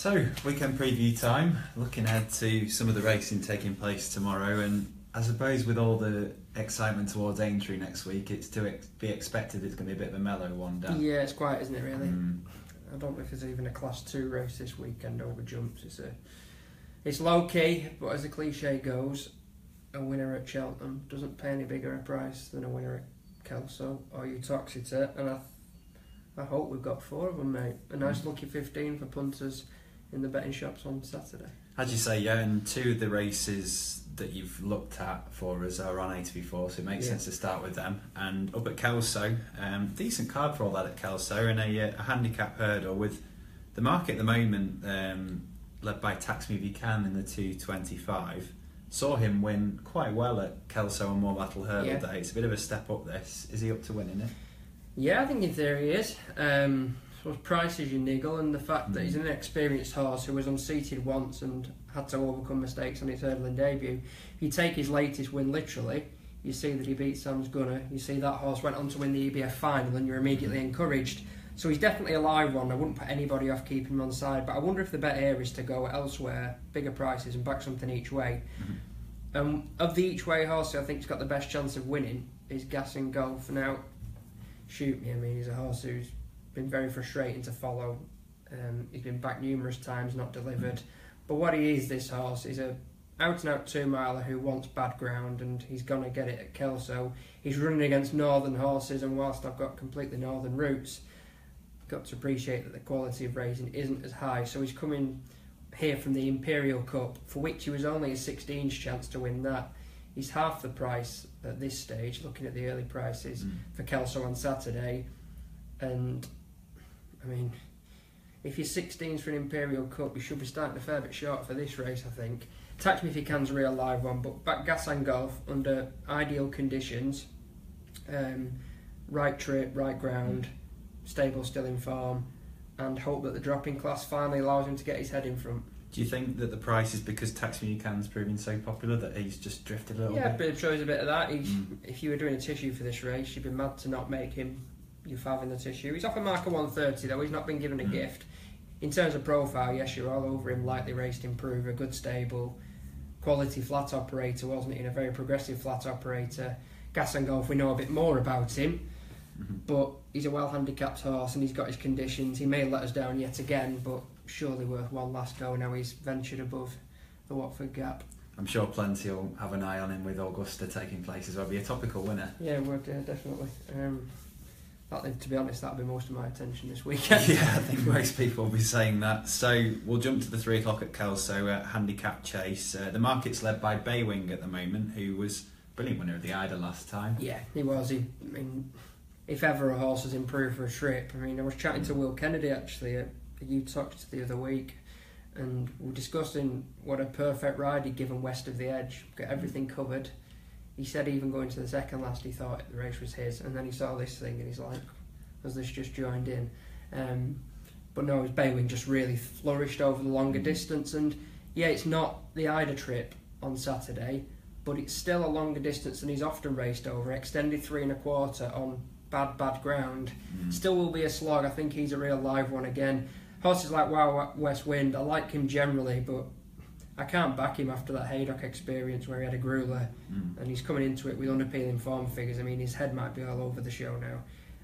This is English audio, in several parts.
So, weekend preview time, looking ahead to some of the racing taking place tomorrow, and I suppose with all the excitement towards Aintree next week, it's to be expected it's going to be a bit of a mellow one, Dan. Yeah, it's quiet, isn't it, really? I don't know if there's even a Class 2 race this weekend over jumps. It's low-key, but as the cliche goes, a winner at Cheltenham doesn't pay any bigger a price than a winner at Kelso or Uttoxeter, and I hope we've got 4 of them, mate. A nice lucky 15 for punters in the betting shops on Saturday. As you say, yeah, and 2 of the races that you've looked at for us are on A2B4, so it makes sense to start with them. And up at Kelso, decent card for all that at Kelso, and a handicap hurdle with the market at the moment led by Tax Me If You Can in the 225. Saw him win quite well at Kelso on More Battle Hurdle Day. It's a bit of a step up this. Is he up to winning it? Yeah, I think in theory he is. Price is your niggle, and the fact that he's an experienced horse who was unseated once and had to overcome mistakes on his hurdling debut. If you take his latest win literally, you see that he beat Sam's Gunner. You see that horse went on to win the EBF final, and you're immediately encouraged. So he's definitely a live one. I wouldn't put anybody off keeping him on side, but I wonder if the bet here is to go elsewhere, bigger prices, and back something each way. Of the each way horse, I think he's got the best chance of winning is Gas and Golf. Now, shoot me, I mean, he's a horse who's been very frustrating to follow. He's been back numerous times, not delivered. But what he is, this horse, is a out-and-out 2-miler who wants bad ground, and he's going to get it at Kelso. He's running against northern horses, and whilst I've got completely northern roots, got to appreciate that the quality of racing isn't as high. So he's coming here from the Imperial Cup, for which he was only a 16's chance to win that. He's half the price at this stage, looking at the early prices for Kelso on Saturday. And I mean, if you're 16s for an Imperial Cup, you should be starting a fair bit short for this race, I think. Tax Me If You Can's a real live one, but back Gas and Golf under ideal conditions, right trip, right ground, stable still in form, and hope that the dropping class finally allows him to get his head in front. Do you think that the price is because Tax Me If You Can's proving so popular that he's just drifted a little bit? Yeah, it shows a bit of that. If you were doing a tissue for this race, you'd be mad to not make him your fav in the tissue. He's off a marker 130 though, he's not been given a gift. In terms of profile, yes, you're all over him, lightly raced improver, good stable, quality flat operator, wasn't he, and a very progressive flat operator. Gas and Golf, we know a bit more about him, but he's a well-handicapped horse and he's got his conditions. He may let us down yet again, but surely worth one last go now he's ventured above the Watford gap. I'm sure plenty will have an eye on him with Augusta taking place as well. Be a topical winner. Yeah, would, definitely. To be honest, that'll be most of my attention this weekend. Yeah, I think most people will be saying that. So we'll jump to the 3 o'clock at Kelso handicap chase. The market's led by Baywing at the moment, who was brilliant winner of the Ida last time. Yeah, he was. I mean, if ever a horse has improved for a trip, I mean, I was chatting to Will Kennedy actually at Uttoxeter the other week, and we were discussing what a perfect ride he'd given west of the edge, got everything covered. He said even going to the second last he thought the race was his, and then he saw this thing and he's like, has this just joined in? But no, his Baywing just really flourished over the longer distance, and yeah, it's not the Ida trip on Saturday, but it's still a longer distance than he's often raced over, extended 3 1/4 on bad ground. Still will be a slog. I think he's a real live one again. Horses like Wow West Wind, I like him generally, but I can't back him after that Haydock experience where he had a grueler, and he's coming into it with unappealing form figures. I mean, his head might be all over the show now.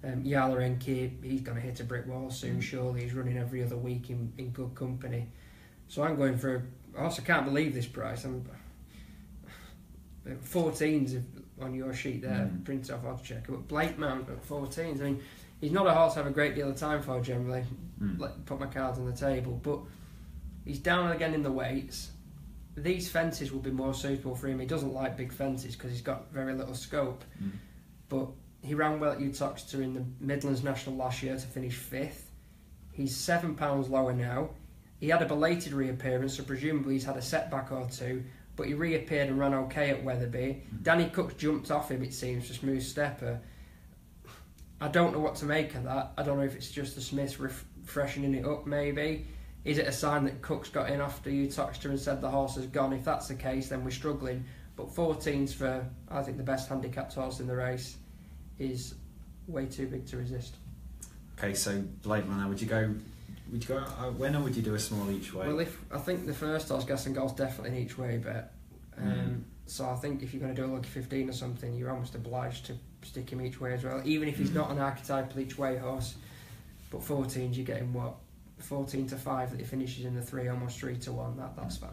Yala Enki, he's going to hit a brick wall soon, surely. He's running every other week in good company. So I'm going for a horse. I can't believe this price. I'm 14s on your sheet there, print off odds checker, but Blake Mount at 14s. I mean, he's not a horse I have a great deal of time for generally. Put my cards on the table, but he's down again in the weights. These fences will be more suitable for him. He doesn't like big fences because he's got very little scope. But he ran well at Uttoxeter in the Midlands National last year to finish 5th. He's £7 lower now. He had a belated reappearance, so presumably he's had a setback or two, but he reappeared and ran okay at Wetherby. Danny Cook jumped off him, it seems, for smooth stepper. I don't know what to make of that. I don't know if it's just the Smiths freshening it up, maybe. Is it a sign that Cook's got in after Uttoxeter and said the horse has gone? If that's the case, then we're struggling. But 14's for, I think, the best handicapped horse in the race is way too big to resist. Okay, so Blake Manor, would you go Would you go out a winner, or would you do a small each way? Well, I think the first horse, Gas and Golf's definitely an each way bet. So I think if you're going to do a lucky 15 or something, you're almost obliged to stick him each way as well, even if he's not an archetypal each way horse. But 14s, you're getting what? 14 to 5 that he finishes in the 3, almost 3 to 1. That's fine.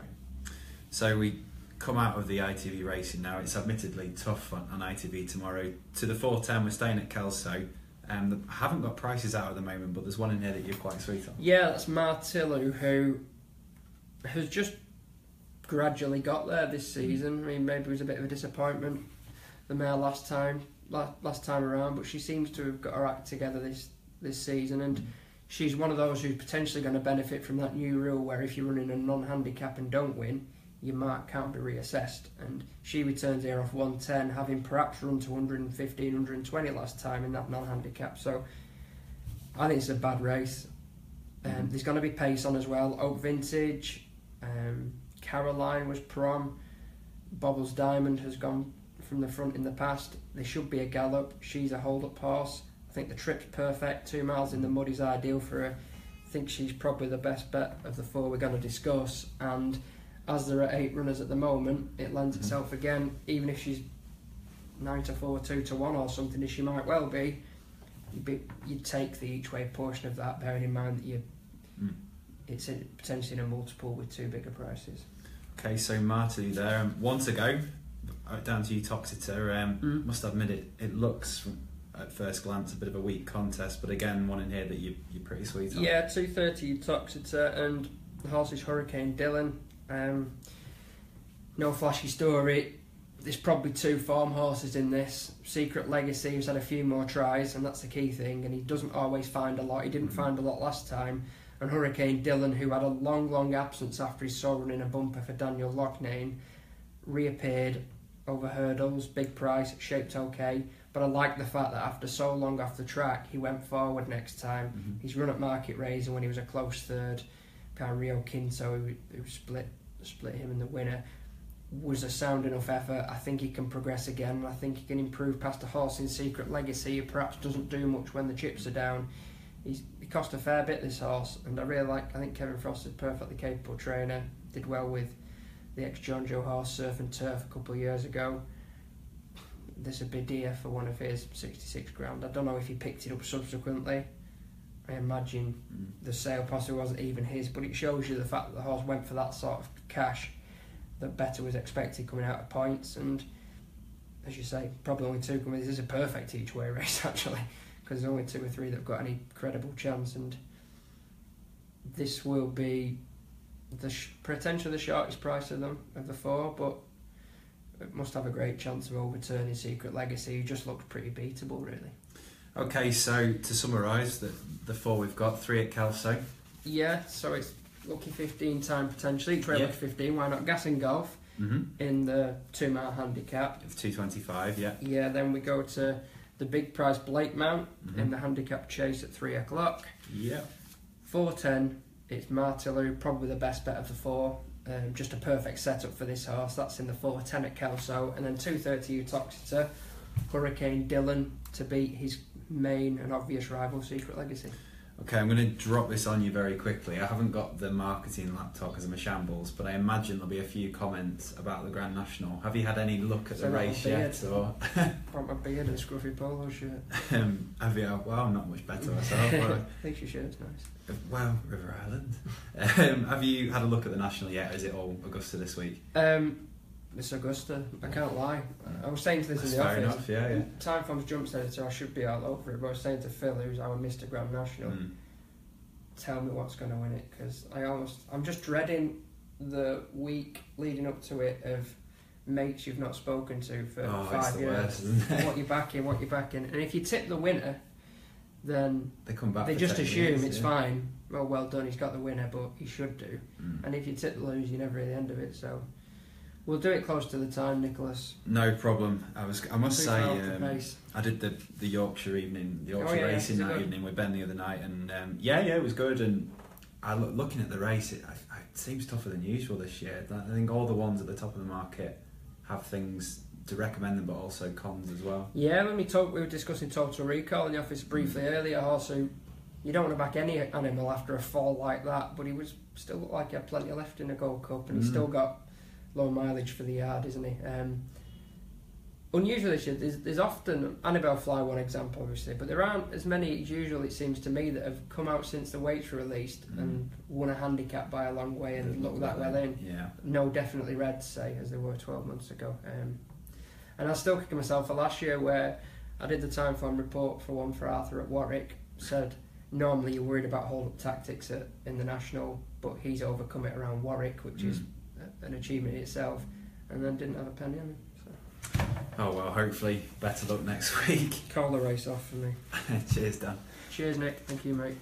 So we come out of the ITV racing now. It's admittedly tough on ITV tomorrow. To the 4:10, we're staying at Kelso. I haven't got prices out at the moment, but there's one in here that you're quite sweet on. Yeah, that's Martillu, who has just gradually got there this season. I mean, maybe it was a bit of a disappointment, the mare last time around, but she seems to have got her act together this season, and she's one of those who's potentially going to benefit from that new rule where if you're running a non-handicap and don't win, your mark can't be reassessed. And she returns here off 110, having perhaps run to 115, 120 last time in that non-handicap. So I think it's a bad race. There's going to be pace on as well. Oak Vintage, Caroline was prom, Bobbles Diamond has gone from the front in the past. They should be a gallop. She's a hold-up horse. I think the trip's perfect. 2 miles in the mud is ideal for her. I think she's probably the best bet of the 4 we're going to discuss. And as there are 8 runners at the moment, it lends itself again. Even if she's 9 to 4, 2 to 1 or something, as she might well be, you'd take the each way portion of that, bearing in mind that it's potentially in a multiple with 2 bigger prices. Okay, so Marty there. 1 to go. Down to Uttoxeter. Must admit it looks at first glance a bit of a weak contest, but again one in here that you're pretty sweet on. Yeah, 2:30 Uttoxeter, and the horse is Hurricane Dylan. No flashy story. There's probably 2 form horses in this. Secret Legacy, who's had a few more tries, and that's the key thing, and he doesn't always find a lot. He didn't find a lot last time. And Hurricane Dylan, who had a long absence after he saw running a bumper for Daniel Loughnane, reappeared over hurdles, big price, shaped okay. But I like the fact that after so long off the track, he went forward next time. He's run at Market Raisin when he was a close third. Rio Quinto, who split him in the winner, was a sound enough effort. I think he can progress again. I think he can improve past a horse in Secret Legacy who perhaps doesn't do much when the chips are down. He cost a fair bit, this horse, and I think Kevin Frost is a perfectly capable trainer. Did well with the ex-John Joe horse Surf and Turf a couple of years ago. There's a bid here for one of his, 66 grand. I don't know if he picked it up subsequently. I imagine the sale possibly wasn't even his, but it shows you the fact that the horse went for that sort of cash, that better was expected coming out of points. And as you say, probably only 2 coming. This is a perfect each way race actually, because there's only 2 or 3 that have got any credible chance, and this will be potentially the shortest price of the 4, but it must have a great chance of overturning Secret Legacy, who just looks pretty beatable really. Okay, so to summarise, the 4 we've got, 3 at Kelso. Yeah, so it's lucky 15 time potentially. Each way lucky 15. Why not Gas and Golf in the 2 mile handicap? Of 225, yeah. Yeah, then we go to the big price Blake Mount in the handicap chase at 3 o'clock. Yeah. 4:10. It's Martillu, probably the best bet of the 4. Just a perfect setup for this horse. That's in the 4:10 at Kelso, and then 2:30 Uttoxeter. Hurricane Dylan to beat his main and obvious rival Secret Legacy. Okay, I'm going to drop this on you very quickly. I haven't got the marketing laptop because I'm a shambles, but I imagine there'll be a few comments about the Grand National. Have you had any look at the race yet? Or got my beard and a scruffy polo shirt. Have you? Well, I'm not much better myself. I think your shirt's nice. Well, River Island. Have you had a look at the National yet? Or is it all Augusta this week? It's Augusta, I can't lie. I was saying to this That's in the fair office. Enough, yeah. Timeform's jumps editor, I should be all over it, but I was saying to Phil, who's our Mr. Grand National, tell me what's going to win it, because I'm just dreading the week leading up to it of mates you've not spoken to for 5 years. Worst, isn't it? What you're backing. And if you tip the winner, then they come back. They just assume years, it's fine. Well done, he's got the winner, but he should do. And if you tip the loser, you're never at the end of it, so... We'll do it close to the time, Nicholas. No problem. I must say, I did the Yorkshire evening, the Yorkshire racing that evening with Ben the other night, and it was good. And looking at the race, it seems tougher than usual this year. I think all the ones at the top of the market have things to recommend them, but also cons as well. Yeah, we were discussing Total Recall in the office briefly earlier. A horse who you don't want to back any animal after a fall like that, but he was still looked like he had plenty left in the Gold Cup, and he's still got low mileage for the yard, isn't he? Unusually, there's often Annabelle Fly one example, obviously, but there aren't as many as usual, it seems to me, that have come out since the weights were released and won a handicap by a long way and looked that well in. Yeah. No, definitely red, say, as they were 12 months ago. And I was still kicking myself for last year, where I did the Timeform report for one for Arthur at Warwick. Said normally you're worried about hold-up tactics in the National, but he's overcome it around Warwick, which is an achievement in itself, and then didn't have a penny on him. So. Oh well, hopefully better luck next week. Call the race off for me. Cheers, Dan. Cheers, Nick. Thank you, mate.